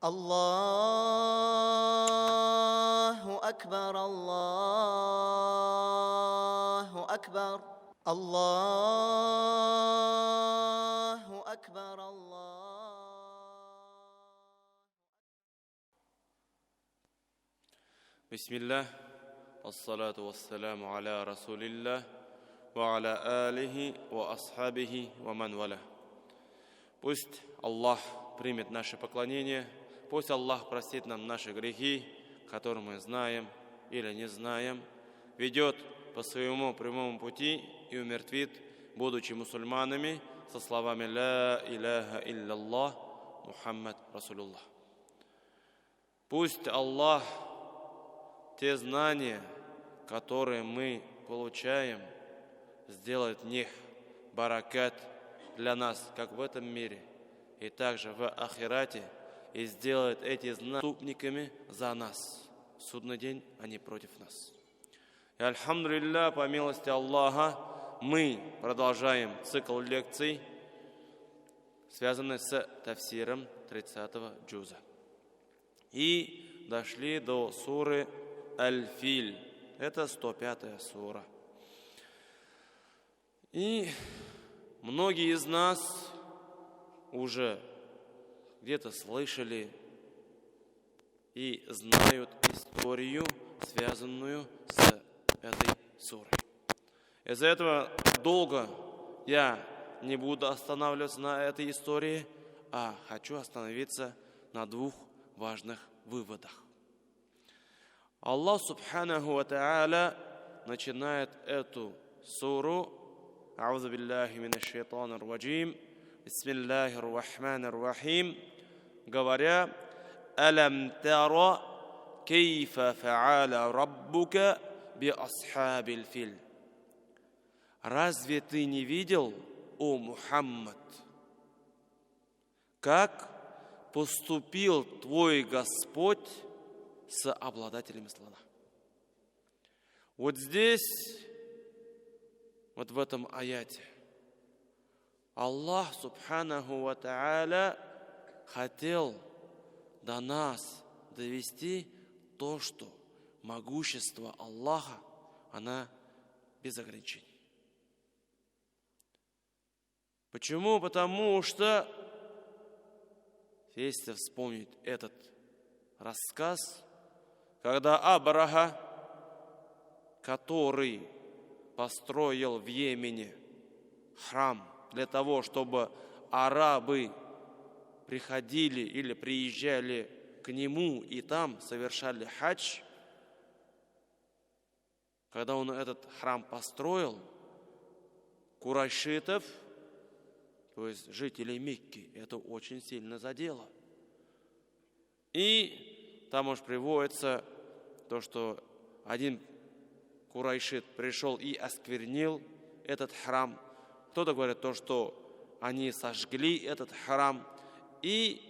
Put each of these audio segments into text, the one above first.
الله أكبر الله أكبر الله أكبر الله. Бисмиллах, ассалату вассаляму аля расулиллах, ва аля алихи, ва асхабихи, ва ман валя. Пусть Аллах примет наше поклонение, пусть Аллах простит нам наши грехи, которые мы знаем или не знаем, ведет по своему прямому пути и умертвит, будучи мусульманами, со словами «Ла иляха илляллах, Мухаммад Расулуллах». Пусть Аллах те знания, которые мы получаем, сделает в них баракат для нас, как в этом мире, и также в ахирате, и сделает эти знания заступниками за нас. В судный день они против нас. И альхамдулилля, по милости Аллаха, мы продолжаем цикл лекций, связанный с тафсиром 30-го джуза. И дошли до суры Аль-Филь. Это 105-я сура. И многие из нас уже где-то слышали и знают историю, связанную с этой сурой. Из-за этого долго я не буду останавливаться на этой истории, а хочу остановиться на двух важных выводах. Аллах Субханаху ва Та'аля начинает эту суру «Аузу биллахи минаш шайтанир раджим, бисмиллахир рахманир рахим», говоря «Алам тара кейфа фа'аля раббука би асхабил филь». Разве ты не видел, о Мухаммад, как поступил твой Господь с обладателями слона? Вот здесь, вот в этом аяте, Аллах Субханаху ва Та'аля хотел до нас довести то, что могущество Аллаха, она без ограничений. Почему? Потому что, если вспомнить этот рассказ, когда Абраха, который построил в Йемене храм для того, чтобы арабы приходили или приезжали к нему и там совершали хадж, когда он этот храм построил, курайшитов, то есть жителей Мекки, это очень сильно задело. И там уж приводится то, что один курайшит пришел и осквернил этот храм. Кто-то говорит то, что они сожгли этот храм. И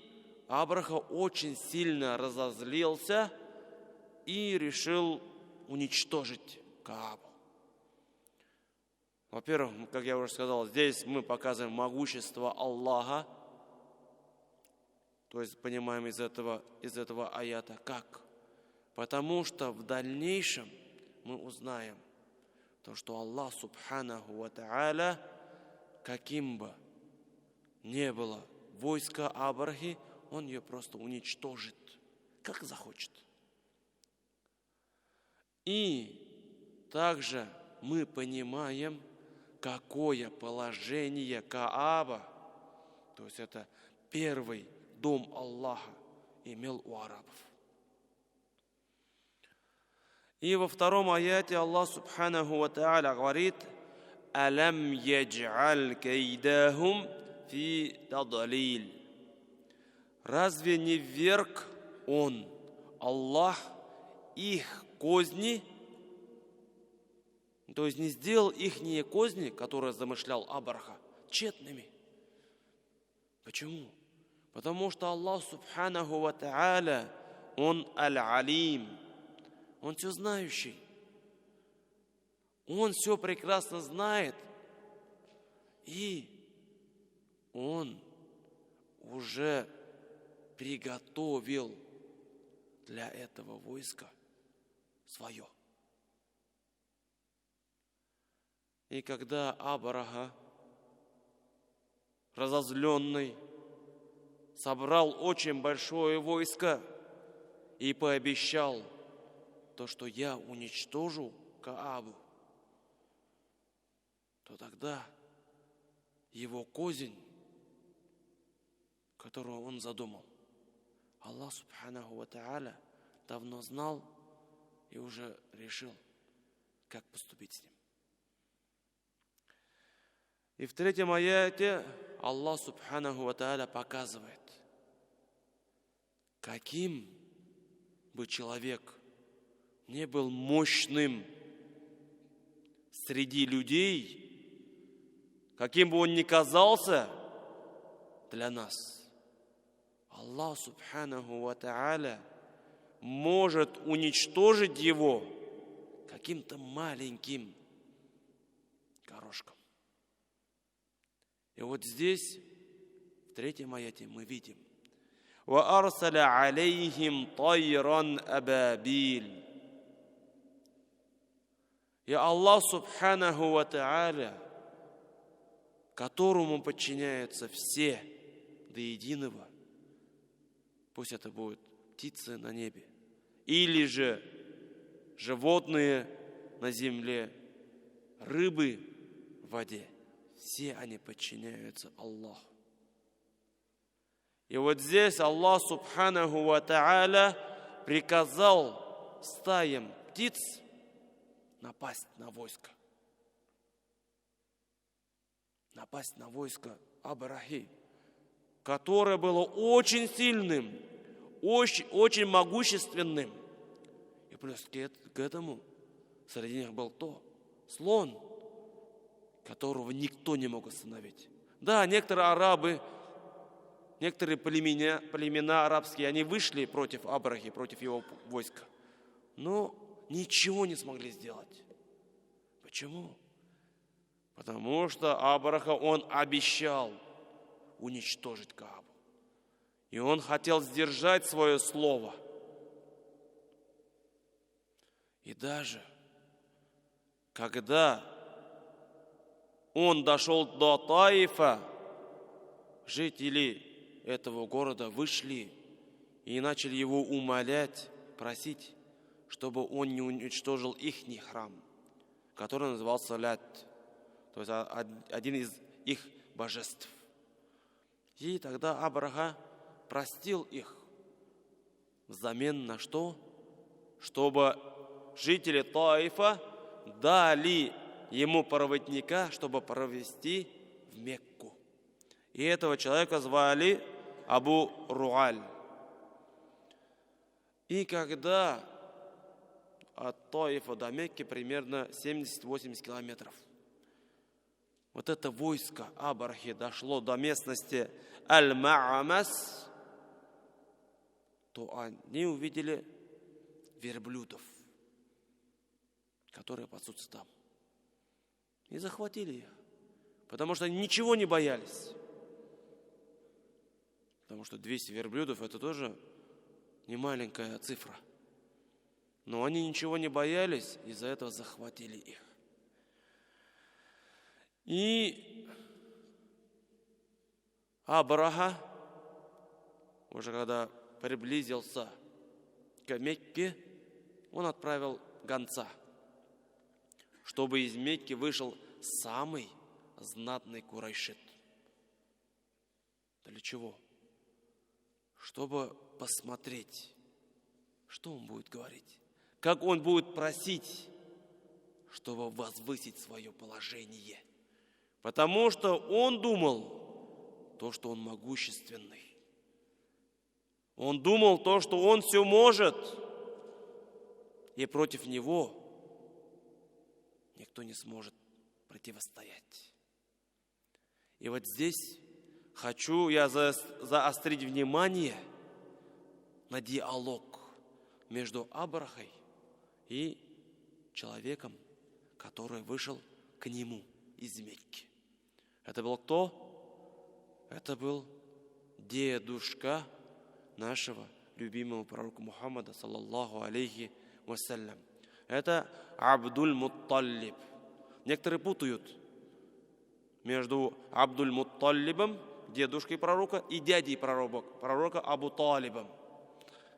Абраха очень сильно разозлился и решил уничтожить Каабу. Во-первых, как я уже сказал, здесь мы показываем могущество Аллаха. То есть понимаем из этого аята как? Потому что в дальнейшем мы узнаем то, что Аллах Субханаху ва Та'аля, каким бы ни было войско Абрахи, он ее просто уничтожит, как захочет. И также мы понимаем, какое положение Кааба, то есть это первый дом Аллаха, имел у арабов. И во втором аяте Аллах Субханаху ва Та'аля говорит: «Алам ядж'аль кайдахум фи тадлиль». Разве не вверг Он, Аллах, их козни, то есть не сделал ихние козни, которые замышлял Абраха, тщетными? Почему? Потому что Аллах Субханаху ва Та'аля, Он Аль-Алим, Он все знающий. Он все прекрасно знает. И Он уже приготовил для этого войска свое. И когда Абраха, разозленный, собрал очень большое войско и пообещал то, что я уничтожу Каабу, то тогда его кознь, которую он задумал, Аллах Субханаху ва Тааля давно знал и уже решил, как поступить с ним. И в 3 аяте Аллах Субханаху ва Тааля показывает, каким бы человек не был мощным среди людей, каким бы он ни казался для нас, Аллах Субханаху ва Тааля может уничтожить его каким-то маленьким горошком. И вот здесь, в 3 аяте, мы видим: وَأَرْسَلَ عَلَيْهِمْ طَيْرًا أَبَابِيلَ. И Аллах Субханаху ва Тааля, которому подчиняются все до единого, пусть это будут птицы на небе, или же животные на земле, рыбы в воде, все они подчиняются Аллаху. И вот здесь Аллах Субханаху ва Тааля приказал стаям птиц напасть на войско. Напасть на войско Абрахи, которое было очень сильным, очень могущественным. И плюс к этому среди них был слон, которого никто не мог остановить. Да, некоторые арабы, некоторые племена арабские, они вышли против Абрахи, против его войска, но ничего не смогли сделать. Почему? Потому что Абраха, он обещал уничтожить Каабу. И он хотел сдержать свое слово. И даже когда он дошел до Таифа, жители этого города вышли и начали его умолять, просить, чтобы он не уничтожил ихний храм, который назывался Лят, то есть один из их божеств. И тогда Абраха простил их взамен на что? Чтобы жители Таифа дали ему проводника, чтобы провести в Мекку. И этого человека звали Абу Руаль. И когда от Таифа до Мекки примерно 70-80 километров, вот это войско Абрахи дошло до местности Аль-Ма'амас, то они увидели верблюдов, которые пасутся там. И захватили их, потому что они ничего не боялись. Потому что 200 верблюдов – это тоже не маленькая цифра. Но они ничего не боялись, из-за этого захватили их. И Абраха, уже когда приблизился к Мекке, он отправил гонца, чтобы из Мекки вышел самый знатный курайшит. Для чего? Чтобы посмотреть, что он будет говорить, как он будет просить, чтобы возвысить свое положение. Потому что он думал то, что он могущественный. Он думал то, что он все может. И против него никто не сможет противостоять. И вот здесь хочу я заострить внимание на диалог между Абрахой и человеком, который вышел к нему из Мекки. Это был кто? Это был дедушка нашего любимого пророка Мухаммада, саллаллаху алейхи вассалям. Это Абдуль-Мутталиб. Некоторые путают между Абдуль-Мутталибом, дедушкой пророка, и дядей пророка Абу Талибом.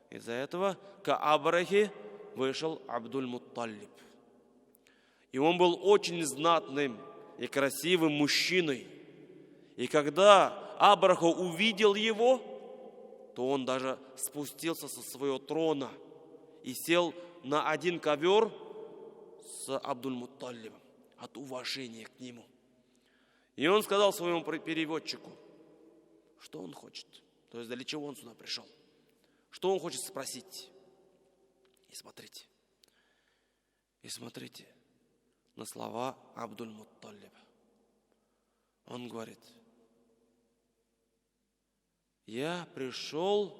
Из-за этого к Абрахе вышел Абдуль-Мутталиб. И он был очень знатным и красивым мужчиной. И когда Абраха увидел его, то он даже спустился со своего трона и сел на один ковер с Абдуль-Мутталибом от уважения к нему. И он сказал своему переводчику, что он хочет, то есть для чего он сюда пришел, что он хочет спросить. И смотрите на слова Абдуль-Мутталиба. Он говорит: я пришел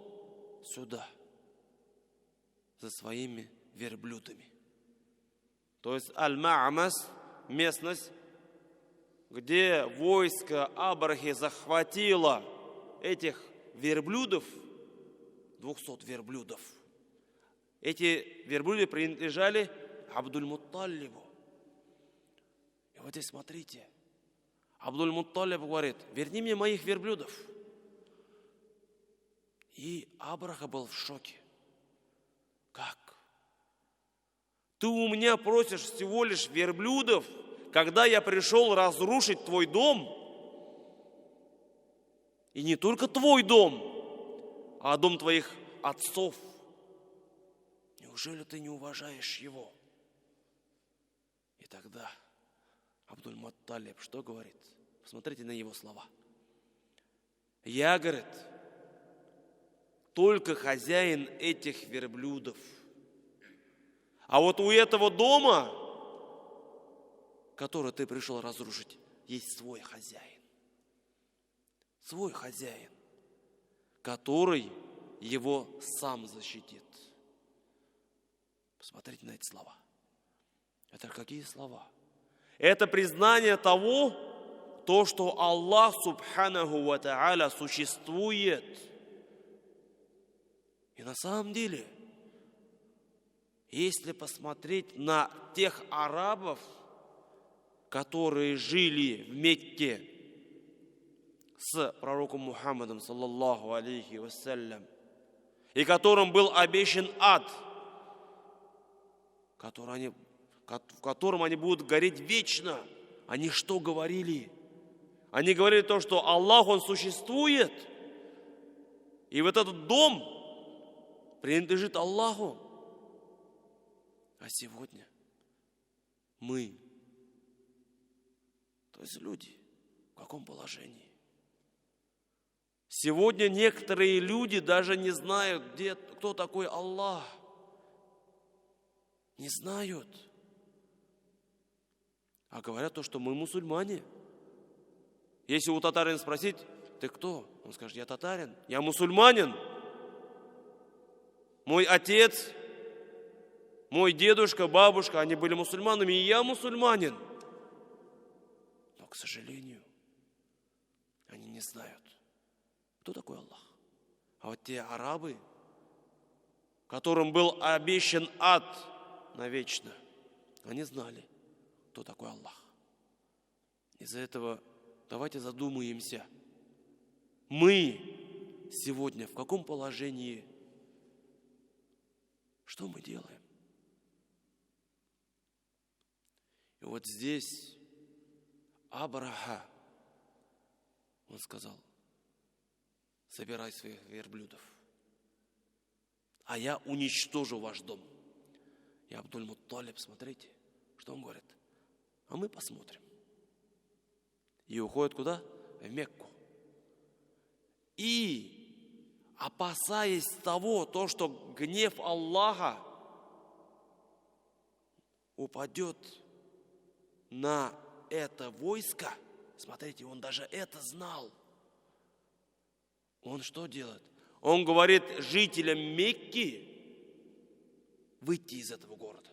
сюда за своими верблюдами. То есть Аль-Ма'мас, местность, где войско Абрахи захватило этих верблюдов, 200 верблюдов. Эти верблюды принадлежали Абдуль-Мутталибу. И вот здесь смотрите, Абдуль-Мутталиб говорит: верни мне моих верблюдов. И Абраха был в шоке. Как? Ты у меня просишь всего лишь верблюдов, когда я пришел разрушить твой дом? И не только твой дом, а дом твоих отцов. Неужели ты не уважаешь его? И тогда Абдуль-Мутталиб что говорит? Посмотрите на его слова. Я, говорит, только хозяин этих верблюдов. А вот у этого дома, который ты пришел разрушить, есть свой хозяин. Свой хозяин, который его сам защитит. Посмотрите на эти слова. Это какие слова? Это признание того, что Аллах Субханаху ва Тааля существует. И на самом деле, если посмотреть на тех арабов, которые жили в Мекке с пророком Мухаммадом, саллаллаху алейхи вассалям, и которым был обещан ад, в котором они будут гореть вечно, они что говорили? Они говорили то, что Аллах, Он существует, и вот этот дом принадлежит Аллаху. А сегодня мы, то есть люди, в каком положении? Сегодня некоторые люди даже не знают, кто такой Аллах. Не знают. А говорят то, что мы мусульмане. Если у татарина спросить: ты кто? Он скажет: я татарин, я мусульманин. Мой отец, мой дедушка, бабушка, они были мусульманами, и я мусульманин. Но, к сожалению, они не знают, кто такой Аллах. А вот те арабы, которым был обещан ад навечно, они знали, кто такой Аллах. Из-за этого давайте задумаемся. Мы сегодня в каком положении? Что мы делаем? И вот здесь Абраха, он сказал: собирай своих верблюдов, а я уничтожу ваш дом. И Абдуль-Мутталиб, смотрите, что он говорит: а мы посмотрим. И уходит куда? В Мекку. И опасаясь того, что гнев Аллаха упадет на это войско, смотрите, он даже это знал. Он что делает? Он говорит жителям Мекки выйти из этого города.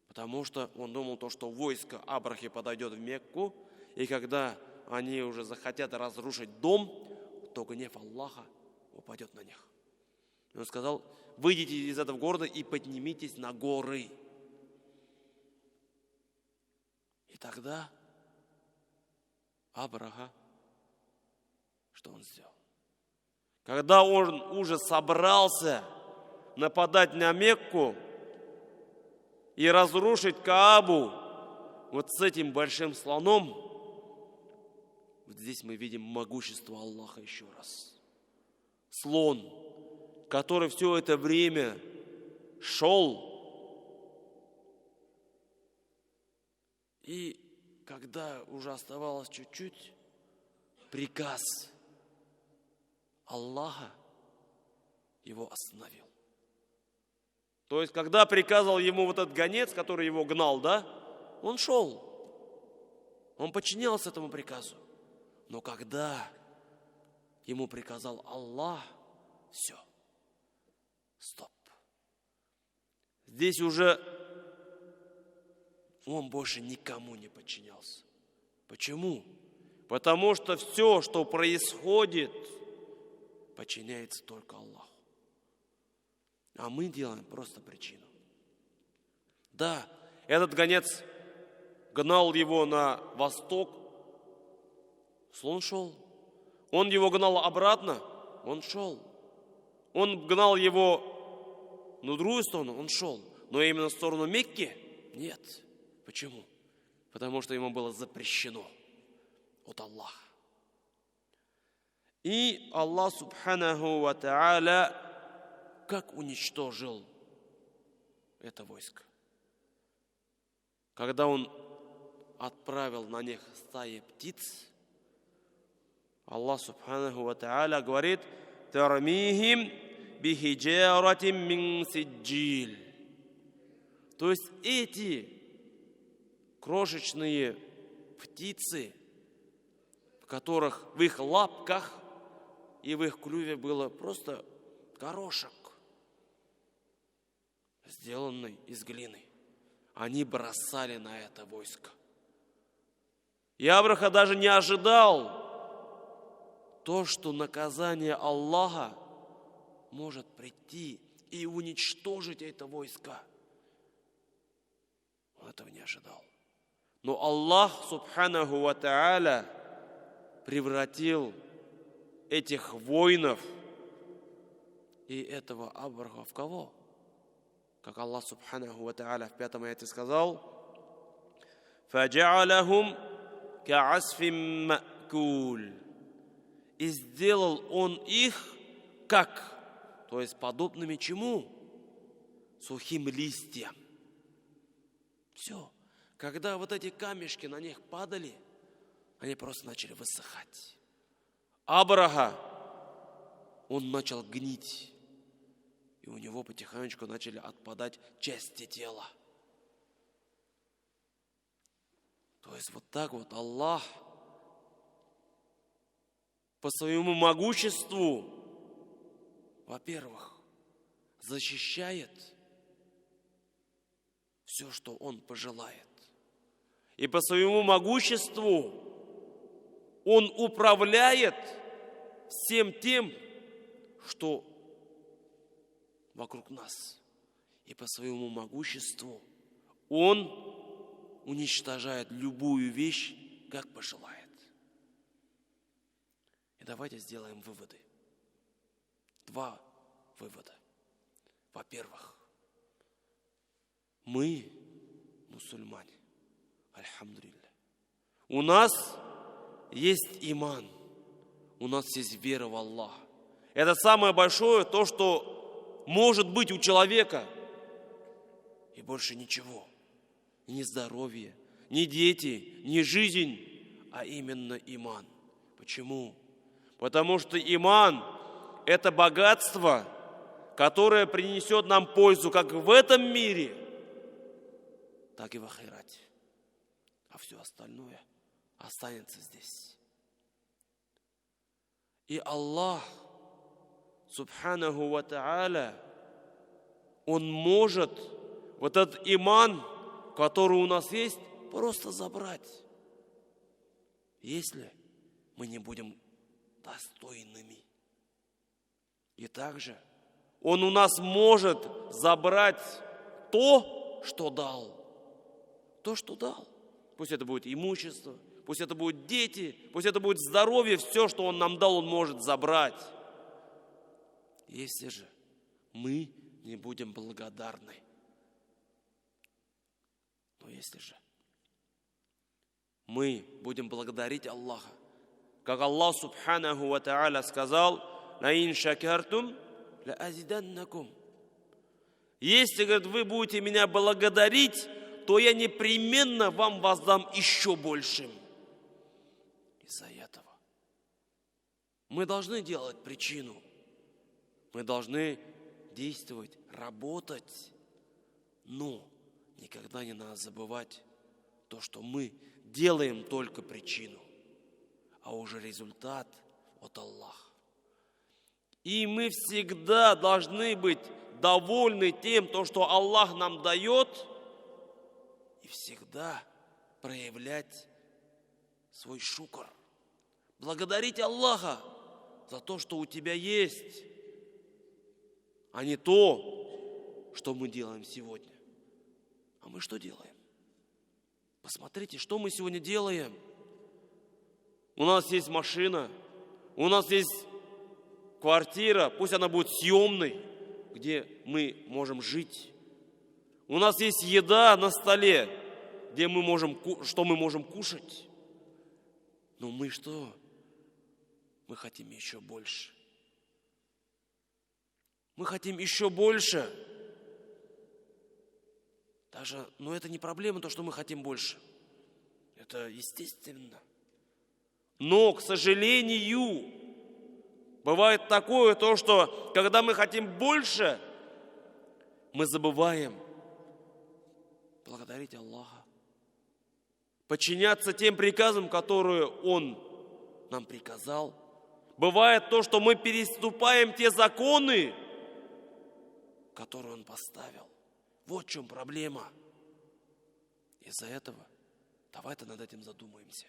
Потому что он думал, что войско Абрахи подойдет в Мекку, и когда они уже захотят разрушить дом, то гнев Аллаха упадет упадет на них. И он сказал: выйдите из этого города и поднимитесь на горы. И тогда Абраха, что он сделал? Когда он уже собрался нападать на Мекку и разрушить Каабу вот с этим большим слоном, вот здесь мы видим могущество Аллаха еще раз. Слон, который все это время шел, и когда уже оставалось чуть-чуть, приказ Аллаха его остановил. То есть, когда приказал ему вот этот гонец, который его гнал, да, он шел. Он подчинялся этому приказу. Но когда ему приказал Аллах, все, стоп. Здесь уже он больше никому не подчинялся. Почему? Потому что все, что происходит, подчиняется только Аллаху. А мы делаем просто причину. Да, этот гонец гнал его на восток, слон шел. Он его гнал обратно, он шел. Он гнал его на другую сторону, он шел. Но именно в сторону Мекки нет. Почему? Потому что ему было запрещено от Аллаха. И Аллах Субханаху ва Тааля как уничтожил это войско? Когда он отправил на них стаи птиц, Аллах Субханаху ва Тааля говорит: «Тармихим бихиджаратим мин сиджил». То есть эти крошечные птицы, в которых в их лапках и в их клюве было просто горошек, сделанный из глины, они бросали на это войско. И Абраха даже не ожидал то, что наказание Аллаха может прийти и уничтожить это войско. Он этого не ожидал. Но Аллах Субханаху ва Тааля превратил этих воинов и этого Абраха в кого? Как Аллах Субханаху ва Тааля в 5 аяте сказал: «Фаджа'алахум ка'асфим ма'куль». И сделал он их как? То есть подобными чему? Сухим листьям. Все. Когда вот эти камешки на них падали, они просто начали высыхать. Абраха, он начал гнить. И у него потихонечку начали отпадать части тела. То есть вот так вот Аллах по своему могуществу, во-первых, защищает все, что Он пожелает. И по своему могуществу Он управляет всем тем, что вокруг нас. И по своему могуществу Он уничтожает любую вещь, как пожелает. И давайте сделаем выводы. 2 вывода. Во-первых, мы мусульмане. Альхамдулилля. У нас есть иман. У нас есть вера в Аллаха. Это самое большое, то, что может быть у человека. И больше ничего. Ни здоровье, ни дети, ни жизнь, а именно иман. Почему? Потому что иман – это богатство, которое принесет нам пользу как в этом мире, так и в ахирате. А все остальное останется здесь. И Аллах, Субханаху ва Тааля, Он может вот этот иман, который у нас есть, просто забрать, если мы не будем достойными. И также Он у нас может забрать то, что дал. То, что дал. Пусть это будет имущество, пусть это будут дети, пусть это будет здоровье, все, что Он нам дал, Он может забрать. Если же мы не будем благодарны. Но если же мы будем благодарить Аллаха, как Аллах Субханаху ва Тааля сказал: «Лаин шакартум ла азиданнакум». Если, говорит, вы будете меня благодарить, то я непременно вам воздам еще большим. Из-за этого мы должны делать причину. Мы должны действовать, работать. Но никогда не надо забывать то, что мы делаем только причину, а уже результат от Аллаха. И мы всегда должны быть довольны тем, то, что Аллах нам дает, и всегда проявлять свой шукр. Благодарить Аллаха за то, что у тебя есть, а не то, что мы делаем сегодня. А мы что делаем? Посмотрите, что мы сегодня делаем. У нас есть машина, у нас есть квартира, пусть она будет съемной, где мы можем жить. У нас есть еда на столе, где мы можем кушать. Но мы что? Мы хотим еще больше. Мы хотим еще больше. Но это не проблема, то, что мы хотим больше. Это естественно. Но, к сожалению, бывает такое, то, что когда мы хотим больше, мы забываем благодарить Аллаха, подчиняться тем приказам, которые Он нам приказал. Бывает то, что мы переступаем те законы, которые Он поставил. Вот в чем проблема. Из-за этого давайте над этим задумаемся.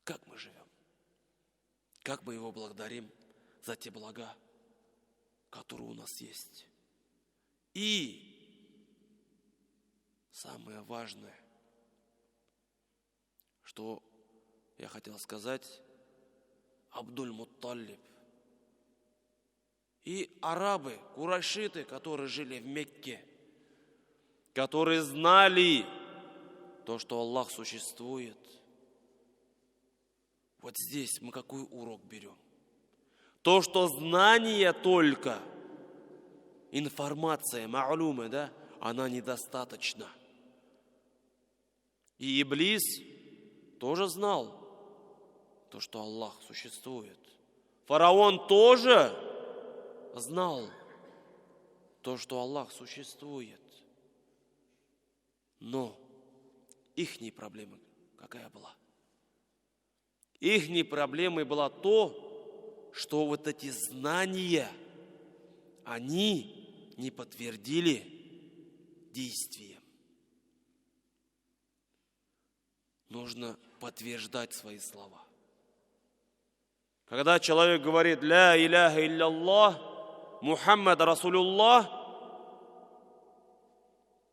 Как мы живем? Как мы Его благодарим за те блага, которые у нас есть? И самое важное, что я хотел сказать, Абдуль-Мутталиб и арабы, курайшиты, которые жили в Мекке, которые знали то, что Аллах существует. Вот здесь мы какой урок берем? То, что знание только, информация, ма'лума, да, она недостаточна. И Иблис тоже знал то, что Аллах существует. Фараон тоже знал то, что Аллах существует. Но ихней проблемой какая была? Ихней проблемой была то, что вот эти знания, они не подтвердили действием. Нужно подтверждать свои слова. Когда человек говорит «Ля иляха илля Мухаммад Расулуллах»,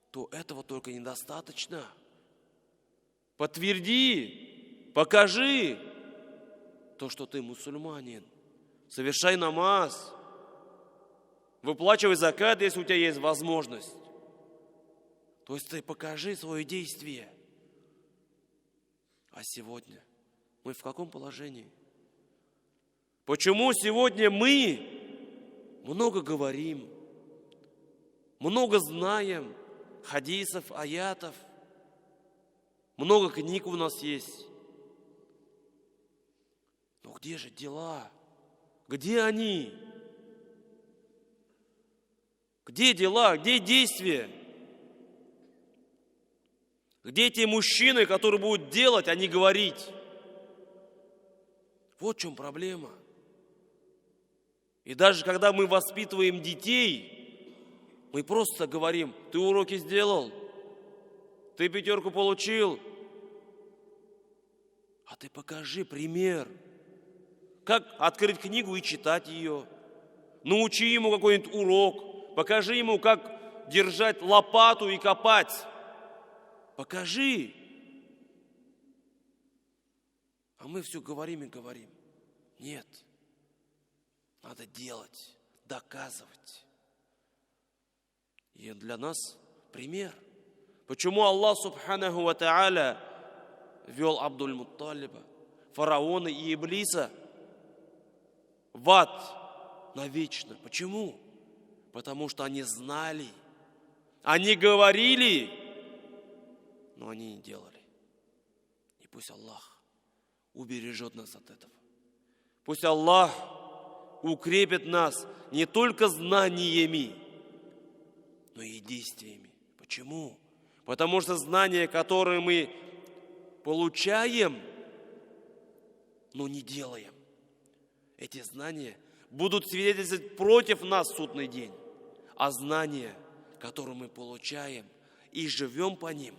то этого только недостаточно. Подтверди, покажи то, что ты мусульманин. Совершай намаз. Выплачивай закат, если у тебя есть возможность. То есть ты покажи свое действие. А сегодня мы в каком положении? Почему сегодня мы много говорим, много знаем хадисов, аятов, много книг у нас есть? Но где же дела? Где они? Где дела? Где действия? Где те мужчины, которые будут делать, а не говорить? Вот в чем проблема. И даже когда мы воспитываем детей, мы просто говорим: ты уроки сделал, ты 5 получил, а ты покажи пример. Как открыть книгу и читать ее. Научи ему какой-нибудь урок. Покажи ему, как держать лопату и копать. Покажи. А мы все говорим и говорим. Нет. Надо делать, доказывать. И для нас пример. Почему Аллах Субханаху ва Тааля вел Абдуль-Мутталиба, фараона и Иблиса в ад навечно? Почему? Потому что они знали, они говорили, но они не делали. И пусть Аллах убережет нас от этого. Пусть Аллах укрепит нас не только знаниями, но и действиями. Почему? Потому что знания, которые мы получаем, но не делаем, эти знания будут свидетельствовать против нас в судный день. А знания, которые мы получаем и живем по ним,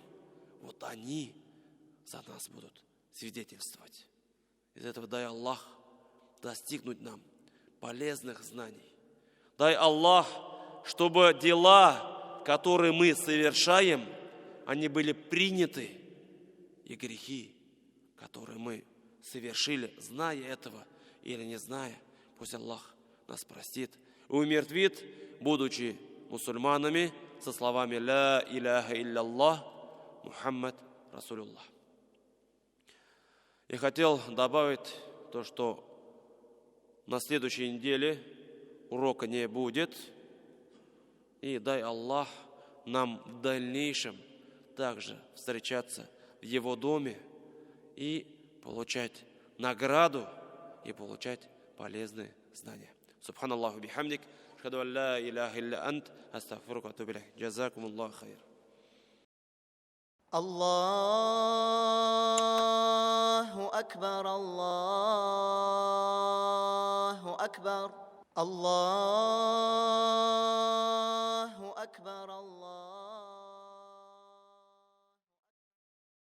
вот они за нас будут свидетельствовать. Из этого дай Аллах достигнуть нам полезных знаний. Дай Аллах, чтобы дела, которые мы совершаем, они были приняты, и грехи, которые мы совершили, зная этого или не зная, пусть Аллах нас простит и умертвит, будучи мусульманами, со словами «Ла иляха илля Мухаммад Расулуллах». Я хотел добавить то, что на следующей неделе урока не будет. И дай Аллах нам в дальнейшем также встречаться в Его доме и получать награду и получать полезные знания. Субханаллаху бихамдик. Ашхаду ан ла иляха илля ант. Астагфирука ва атубу илейк. Джазакумуллаху хайр. الله أكبر الله أكبر الله